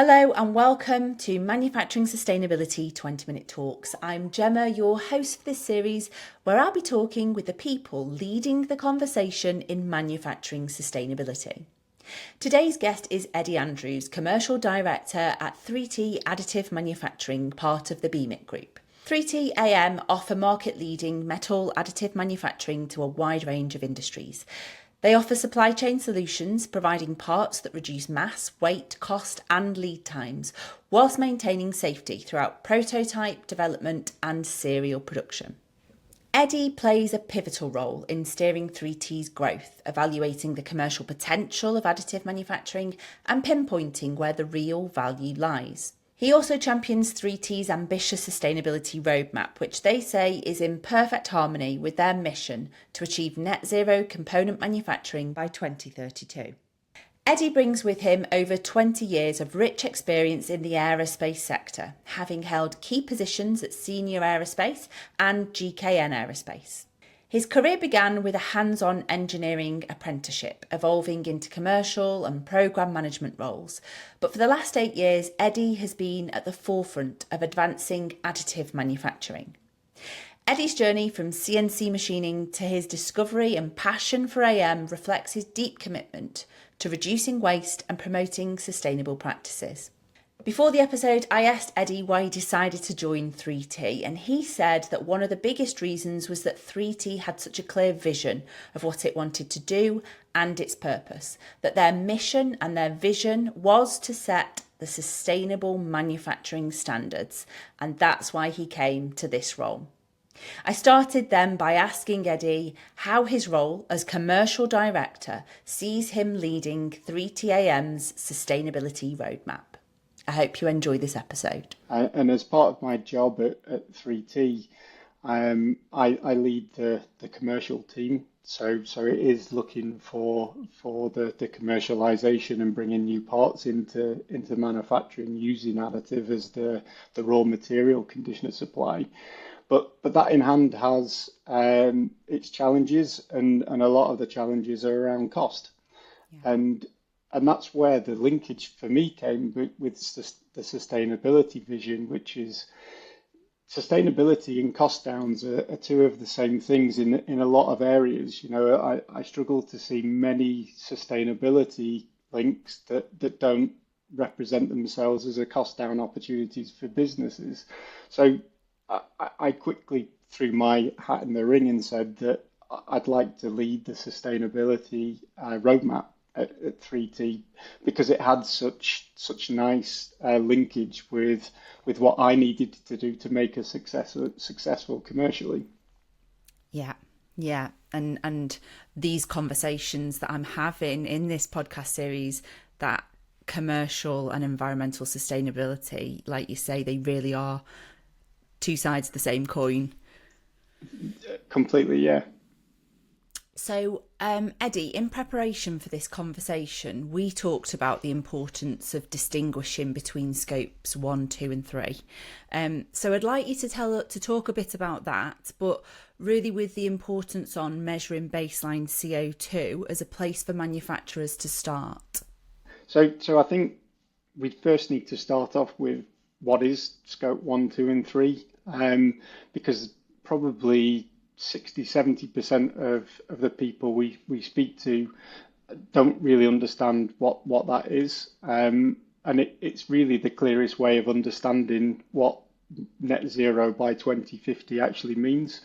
Hello and welcome to Manufacturing Sustainability 20-Minute Talks. I'm Gemma, your host for this series, where I'll be talking with the people leading the conversation in manufacturing sustainability. Today's guest is Eddie Andrews, Commercial Director at 3T Additive Manufacturing, part of the Beamit Group. 3T AM offer market-leading metal additive manufacturing to a wide range of industries. They offer supply chain solutions, providing parts that reduce mass, weight, cost and lead times, whilst maintaining safety throughout prototype development and serial production. Eddie plays a pivotal role in steering 3T's growth, evaluating the commercial potential of additive manufacturing and pinpointing where the real value lies. He also champions 3T's ambitious sustainability roadmap, which they say is in perfect harmony with their mission to achieve net zero component manufacturing by 2032. Eddie brings with him over 20 years of rich experience in the aerospace sector, having held key positions at Senior Aerospace and GKN Aerospace. His career began with a hands-on engineering apprenticeship, evolving into commercial and programme management roles. But for the last 8 years, Eddie has been at the forefront of advancing additive manufacturing. Eddie's journey from CNC machining to his discovery and passion for AM reflects his deep commitment to reducing waste and promoting sustainable practices. Before the episode, I asked Eddie why he decided to join 3T, and he said that one of the biggest reasons was that 3T had such a clear vision of what it wanted to do and its purpose, that their mission and their vision was to set the sustainable manufacturing standards, and that's why he came to this role. I started then by asking Eddie how his role as commercial director sees him leading 3TAM's sustainability roadmap. I hope you enjoy this episode. And as part of my job at 3T, I lead the commercial team. So it is looking for the commercialization and bringing new parts into manufacturing using additive as the raw material conditioner supply. But that in hand has its challenges, and a lot of the challenges are around cost. Yeah. And that's where the linkage for me came with the sustainability vision, which is sustainability and cost downs are two of the same things in a lot of areas. You know, I struggle to see many sustainability links that don't represent themselves as a cost down opportunities for businesses. So I quickly threw my hat in the ring and said that I'd like to lead the sustainability roadmap at 3T because it had such nice linkage with what I needed to do to make us successful commercially. Yeah. And these conversations that I'm having in this podcast series, that commercial and environmental sustainability, like you say, they really are two sides of the same coin. Completely, yeah. So, Eddie, in preparation for this conversation, we talked about the importance of distinguishing between scopes 1, 2 and 3. So I'd like you to talk a bit about that, but really with the importance on measuring baseline CO2 as a place for manufacturers to start. So I think we first need to start off with what is scope 1, 2 and 3, because probably 60-70% of the people we speak to don't really understand what that is. And it's really the clearest way of understanding what net zero by 2050 actually means.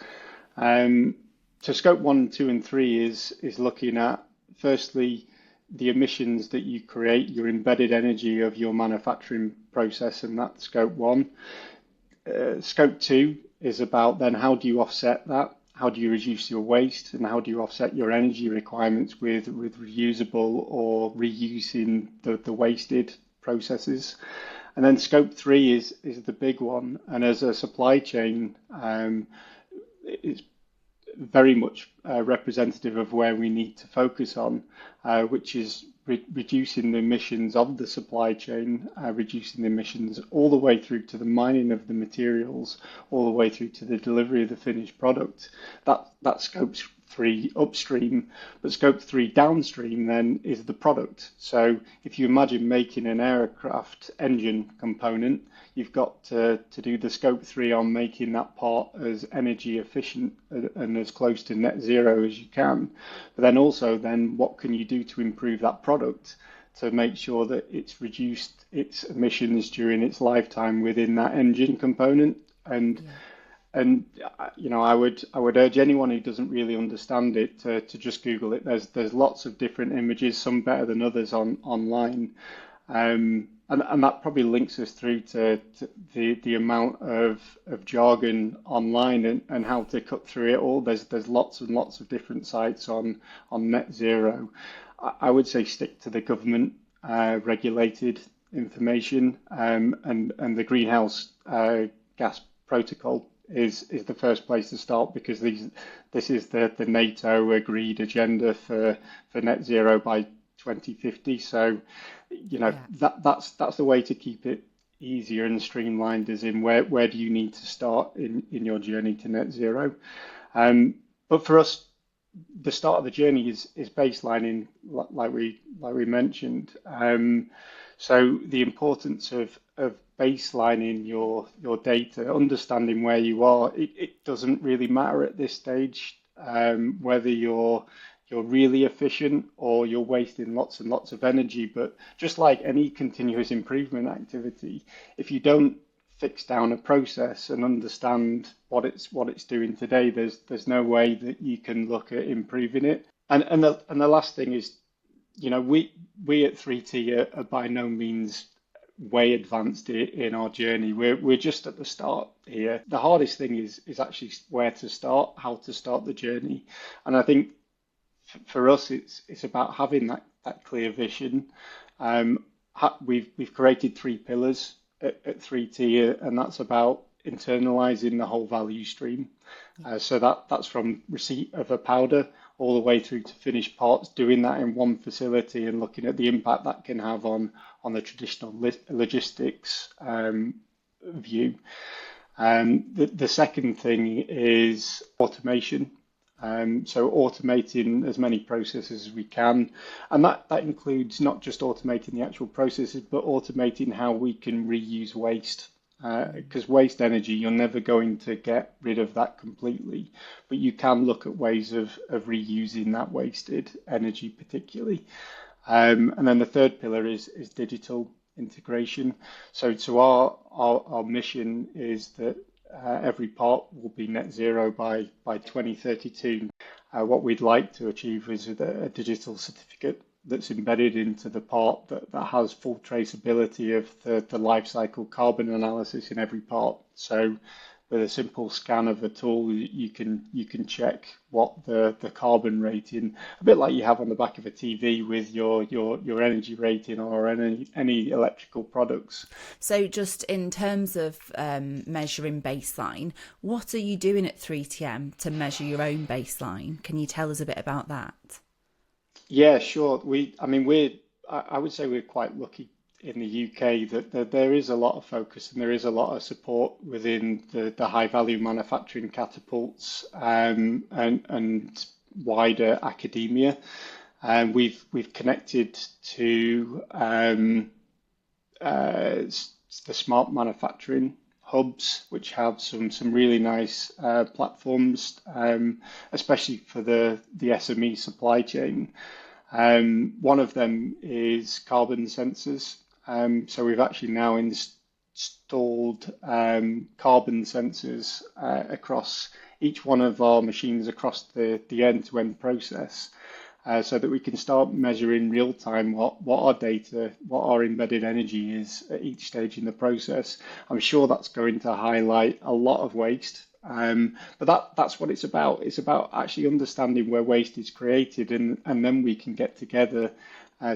So scope 1, 2 and 3 is looking at, firstly, the emissions that you create, your embedded energy of your manufacturing process, and that's scope 1. Scope 2 is about then how do you offset that? How do you reduce your waste, and how do you offset your energy requirements with reusable or reusing the wasted processes? And then scope 3 is the big one. And as a supply chain, it's very much representative of where we need to focus on, which is reducing the emissions of the supply chain, reducing the emissions all the way through to the mining of the materials, all the way through to the delivery of the finished product. That's scopes 3 upstream, but scope 3 downstream then is the product. So if you imagine making an aircraft engine component, you've got to do the scope 3 on making that part as energy efficient and as close to net zero as you can. But then also then what can you do to improve that product to make sure that it's reduced its emissions during its lifetime within that engine component. And I would urge anyone who doesn't really understand it to just Google it. There's lots of different images, some better than others online, and that probably links us through to the amount of jargon online and how to cut through it all. There's lots and lots of different sites on net zero. I would say stick to the government regulated information, and the greenhouse gas protocol is the first place to start, because this is the NATO agreed agenda for net zero by 2050. So that's the way to keep it easier and streamlined, as in where do you need to start in your journey to net zero. But for us, the start of the journey is baselining, like we mentioned. So the importance of baselining your data, understanding where you are. It doesn't really matter at this stage whether you're really efficient or you're wasting lots and lots of energy. But just like any continuous improvement activity, if you don't fix down a process and understand what it's doing today, there's no way that you can look at improving it. And the last thing is, we at 3T are by no means way advanced in our journey. We're just at the start here. The hardest thing is actually where to start, how to start the journey. And I think for us, it's about having that clear vision. We've created 3 pillars at 3T, and that's about internalizing the whole value stream. So that's from receipt of a powder all the way through to finished parts, doing that in one facility and looking at the impact that can have on the traditional logistics view. The second thing is automation. So automating as many processes as we can, and that includes not just automating the actual processes, but automating how we can reuse waste. Because waste energy, you're never going to get rid of that completely, but you can look at ways of reusing that wasted energy particularly. And then the third pillar is digital integration. So our mission is that every part will be net zero by 2032. What we'd like to achieve is a digital certificate that's embedded into the part that has full traceability of the life cycle carbon analysis in every part. So with a simple scan of a tool, you can check what the carbon rating, a bit like you have on the back of a TV with your energy rating or any electrical products. So just in terms of measuring baseline, what are you doing at 3TM to measure your own baseline? Can you tell us a bit about that? Yeah, sure. I would say we're quite lucky in the UK that there is a lot of focus and there is a lot of support within the high value manufacturing catapults and wider academia. And we've connected to the smart manufacturing hubs, which have some really nice platforms, especially for the SME supply chain. One of them is carbon sensors. So we've actually now installed carbon sensors across each one of our machines across the end-to-end process. So that we can start measuring real time what our data, what our embedded energy is at each stage in the process. I'm sure that's going to highlight a lot of waste, but that's what it's about. It's about actually understanding where waste is created, and then we can get together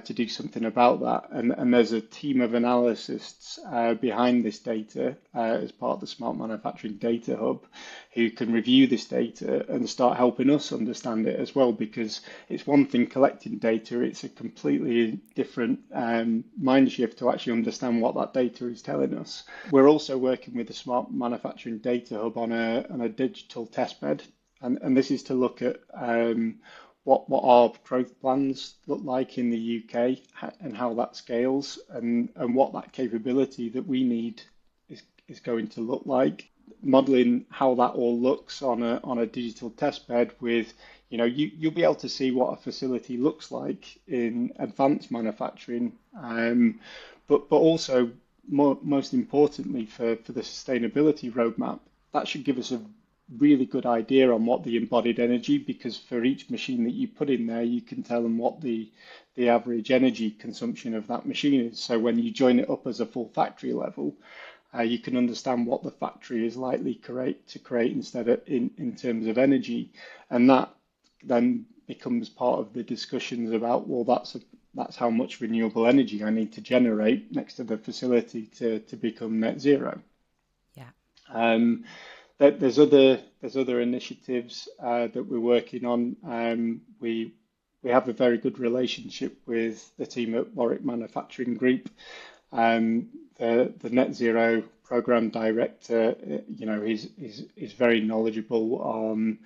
to do something about that. And there's a team of analysts behind this data as part of the Smart Manufacturing Data Hub who can review this data and start helping us understand it as well, because it's one thing collecting data, it's a completely different mind shift to actually understand what that data is telling us. We're also working with the Smart Manufacturing Data Hub on a digital test bed. and this is to look at what our growth plans look like in the UK and how that scales and what that capability that we need is going to look like. Modeling how that all looks on a digital test bed with, you'll be able to see what a facility looks like in advanced manufacturing, but also most importantly for the sustainability roadmap, that should give us a really good idea on what the embodied energy, because for each machine that you put in there, you can tell them what the average energy consumption of that machine is. So when you join it up as a full factory level, you can understand what the factory is likely to create instead of in terms of energy, and that then becomes part of the discussions about, well, that's how much renewable energy I need to generate next to the facility to become net zero. Yeah. There's other initiatives that we're working on. We have a very good relationship with the team at Beamit Manufacturing Group. The net zero program director, is very knowledgeable on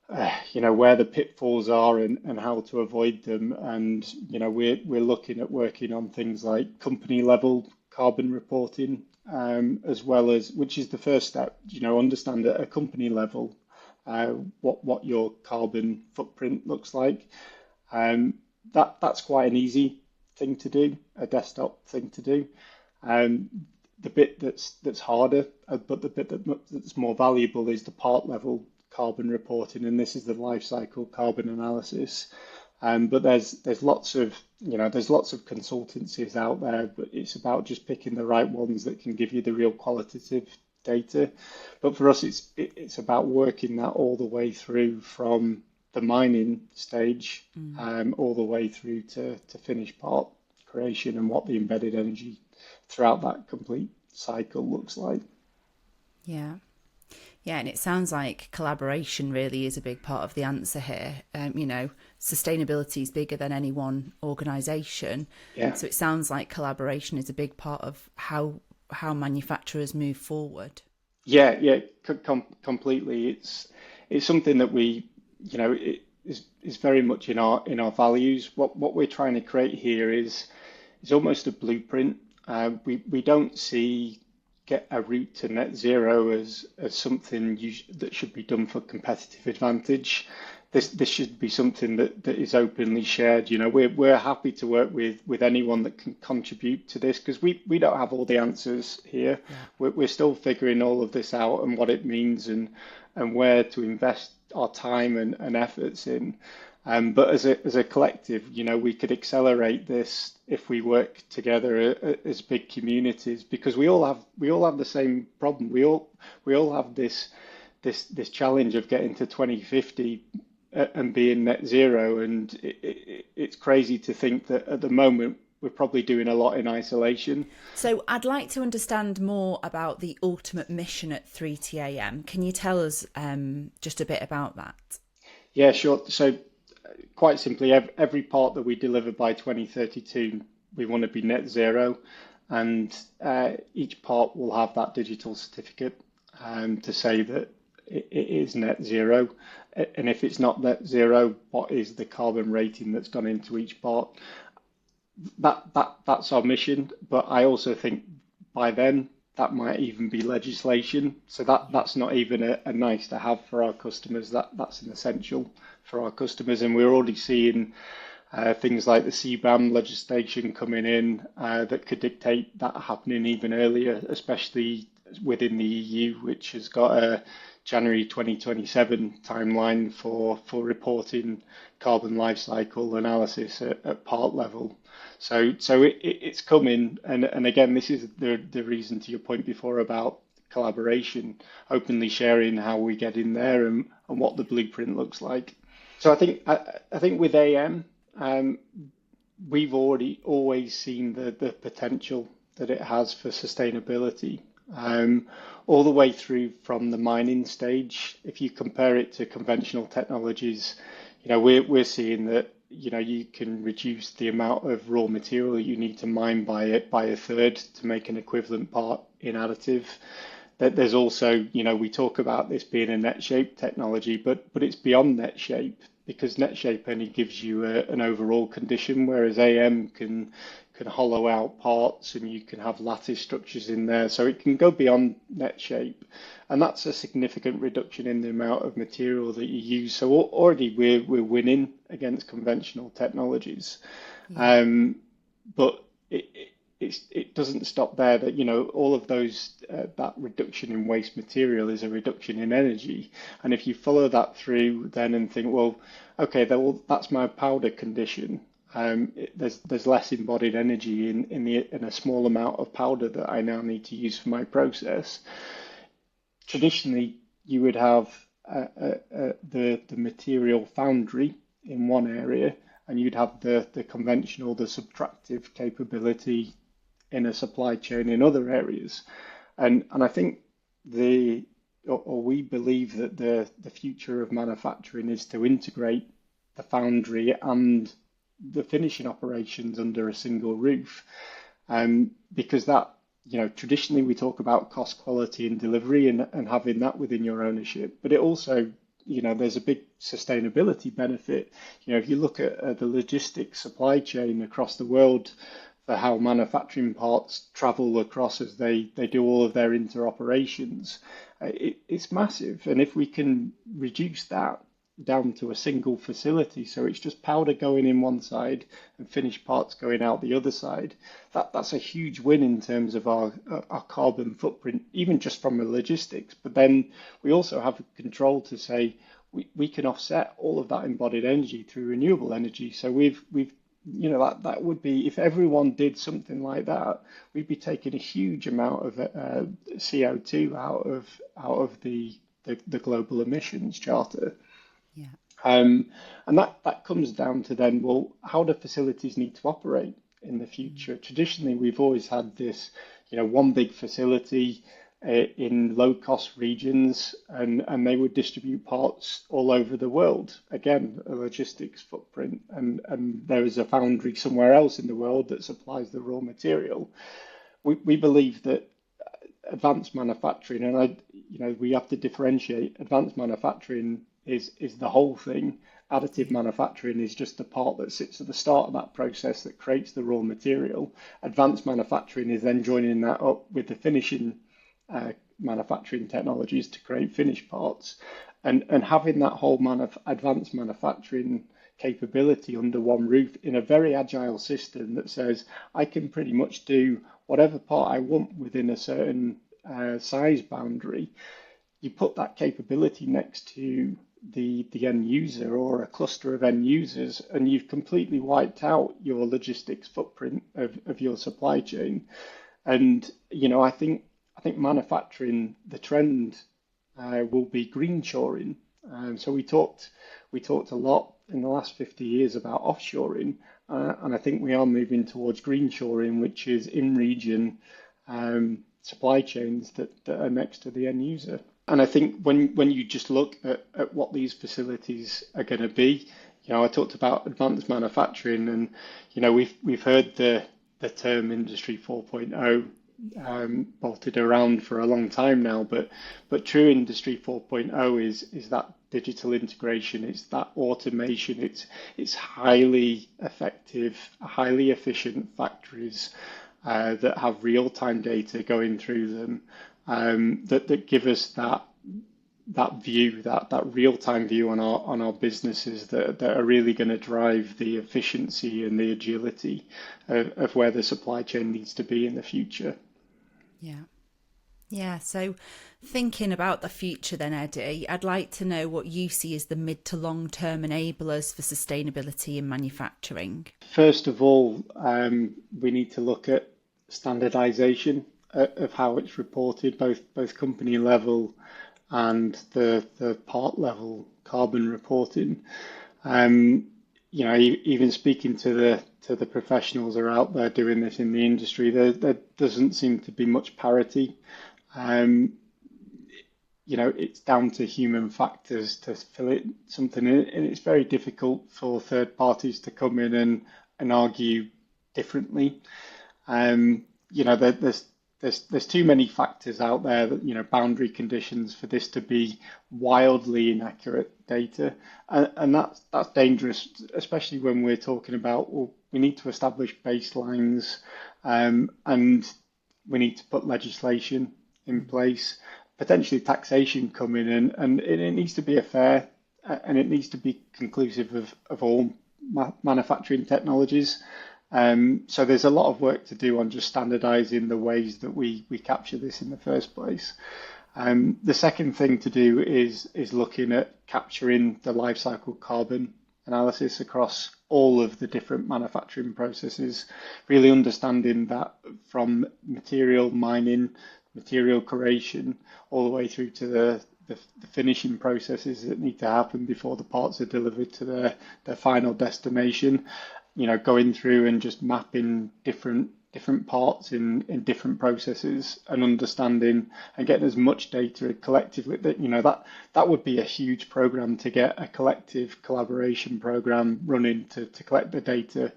where the pitfalls are and how to avoid them. And we're looking at working on things like company level carbon reporting, as well as, which is the first step, understand at a company level what your carbon footprint looks like. That's quite an easy thing to do, a desktop thing to do. The bit that's harder, but the bit that's more valuable is the part level carbon reporting, and this is the life cycle carbon analysis. But there's lots of consultancies out there, but it's about just picking the right ones that can give you the real qualitative data. But for us, it's about working that all the way through from the mining stage, all the way through to finished part creation and what the embedded energy throughout that complete cycle looks like. Yeah. Yeah, and it sounds like collaboration really is a big part of the answer here. Sustainability is bigger than any one organisation. Yeah. So it sounds like collaboration is a big part of how manufacturers move forward. Yeah, completely. It's something that we, it is very much in our values. What we're trying to create here is almost a blueprint. We don't see get a route to net zero as something that should be done for competitive advantage. This should be something that is openly shared. We're happy to work with anyone that can contribute to this, because we don't have all the answers here. Yeah. We're still figuring all of this out and what it means and where to invest our time and efforts in. But as a collective, we could accelerate this if we work together as big communities, because we all have the same problem. We all have this challenge of getting to 2050 and being net zero, and it's crazy to think that at the moment we're probably doing a lot in isolation. So I'd like to understand more about the ultimate mission at 3TAM. Can you tell us just a bit about that? Yeah, sure. So quite simply, every part that we deliver by 2032, we want to be net zero, and each part will have that digital certificate to say that it is net zero. And if it's not net zero, what is the carbon rating that's gone into each part? That's our mission. But I also think by then that might even be legislation. So that's not even a nice to have for our customers. That's an essential for our customers, and we're already seeing things like the CBAM legislation coming in that could dictate that happening even earlier, especially within the EU, which has got a January 2027 timeline for reporting carbon life cycle analysis at part level. So it's coming, and again, this is the reason to your point before about collaboration, openly sharing how we get in there and what the blueprint looks like. So I think with AM, we've always seen the potential that it has for sustainability, all the way through from the mining stage. If you compare it to conventional technologies, we're seeing that you can reduce the amount of raw material you need to mine by a third to make an equivalent part in additive. there's also, we talk about this being a net shape technology, but it's beyond net shape because net shape only gives you an overall condition, whereas AM can hollow out parts and you can have lattice structures in there. So it can go beyond net shape. And that's a significant reduction in the amount of material that you use. So already we're winning against conventional technologies. Yeah. But it doesn't stop there. That all of those that reduction in waste material is a reduction in energy, and if you follow that through then and think, well, okay, that's my powder condition. There's less embodied energy in a small amount of powder that I now need to use for my process. Traditionally, you would have the material foundry in one area, and you'd have the conventional, the subtractive capability in a supply chain in other areas. And I think we believe that the future of manufacturing is to integrate the foundry and the finishing operations under a single roof. Because that, traditionally we talk about cost, quality and delivery and having that within your ownership, but it also, there's a big sustainability benefit. If you look at the logistics supply chain across the world for how manufacturing parts travel across as they do all of their interoperations, it's massive. And if we can reduce that down to a single facility, so it's just powder going in one side and finished parts going out the other side, that's a huge win in terms of our carbon footprint, even just from the logistics. But then we also have control to say we can offset all of that embodied energy through renewable energy. So we've that would be, if everyone did something like that, we'd be taking a huge amount of CO2 out of the global emissions charter. Yeah. And that comes down to then, well, how do facilities need to operate in the future? Traditionally, we've always had this, one big facility in low-cost regions, and they would distribute parts all over the world. Again, a logistics footprint, and there is a foundry somewhere else in the world that supplies the raw material. We believe that advanced manufacturing, and we have to differentiate. Advanced manufacturing is the whole thing. Additive manufacturing is just the part that sits at the start of that process that creates the raw material. Advanced manufacturing is then joining that up with the finishing manufacturing technologies to create finished parts, and having that whole advanced manufacturing capability under one roof in a very agile system that says I can pretty much do whatever part I want within a certain size boundary. You put that capability next to the end user or a cluster of end users, and you've completely wiped out your logistics footprint of your supply chain. And I think manufacturing, the trend will be green shoring. So we talked a lot in the last 50 years about offshoring, and I think we are moving towards green shoring, which is in region supply chains that are next to the end user. And I think when you just look at what these facilities are going to be, I talked about advanced manufacturing, and we've heard the term Industry 4.0 bolted around for a long time now, but true Industry 4.0 is that digital integration, it's that automation, it's highly effective, highly efficient factories that have real-time data going through them. That give us that view, that real-time view on our businesses that are really going to drive the efficiency and the agility of where the supply chain needs to be in the future. Yeah. So thinking about the future then, Eddie, I'd like to know what you see as the mid to long-term enablers for sustainability in manufacturing. First of all, we need to look at standardization of how it's reported, both company level and the part level carbon reporting. Even speaking to the professionals who are out there doing this in the industry, there doesn't seem to be much parity. It's down to human factors to fill it something in, and it's very difficult for third parties to come in and argue differently. There's too many factors factors out there that, boundary conditions for this to be wildly inaccurate data. And that's dangerous, especially when we're talking about, well, we need to establish baselines, and we need to put legislation in place, potentially taxation coming in, and it needs to be fair, and it needs to be conclusive of all manufacturing technologies. So there's a lot of work to do on just standardizing the ways that we capture this in the first place. The second thing to do is looking at capturing the life cycle carbon analysis across all of the different manufacturing processes, really understanding that from material mining, material creation, all the way through to the finishing processes that need to happen before the parts are delivered to their final destination. Going through and just mapping different parts in different processes and understanding and getting as much data collectively that would be a huge program to get a collective collaboration program running to collect the data,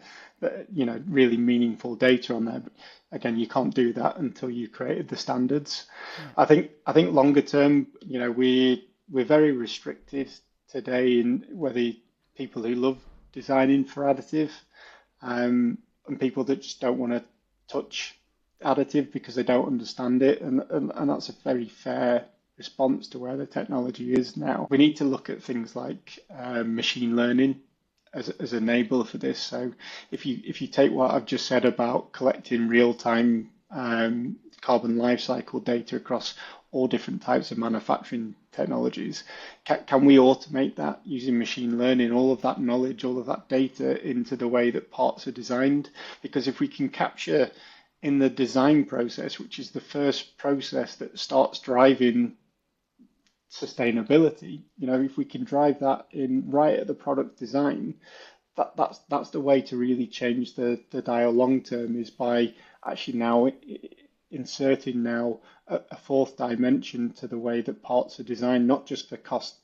really meaningful data on there. But again, you can't do that until you've created the standards. Yeah. I think longer term, we're very restricted today in whether people who love designing for additive, and people that just don't want to touch additive because they don't understand it, and that's a very fair response to where the technology is now. We need to look at things like machine learning as an enabler for this. So if you take what I've just said about collecting real-time carbon life cycle data across all different types of manufacturing technologies, can we automate that using machine learning, all of that knowledge, all of that data into the way that parts are designed? Because if we can capture in the design process, which is the first process that starts driving sustainability, if we can drive that in right at the product design, that's the way to really change the dial long term, is by actually now inserting a fourth dimension to the way that parts are designed, not just for cost,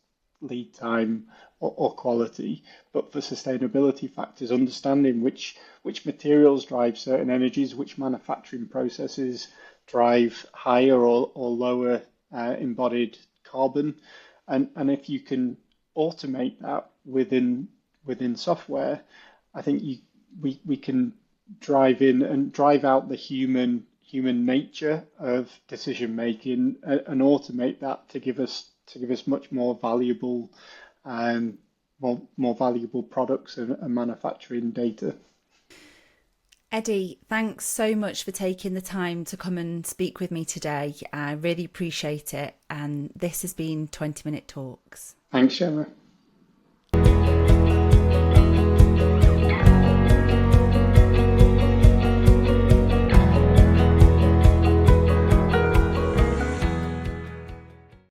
lead time, or quality, but for sustainability factors, understanding which materials drive certain energies, which manufacturing processes drive higher or lower embodied carbon. And if you can automate that within software, I think we can drive in and drive out the human nature of decision making, and automate that to give us much more valuable more valuable products and manufacturing data. Eddie, thanks so much for taking the time to come and speak with me today. I really appreciate it, and this has been 20 Minute Talks. Thanks, Gemma.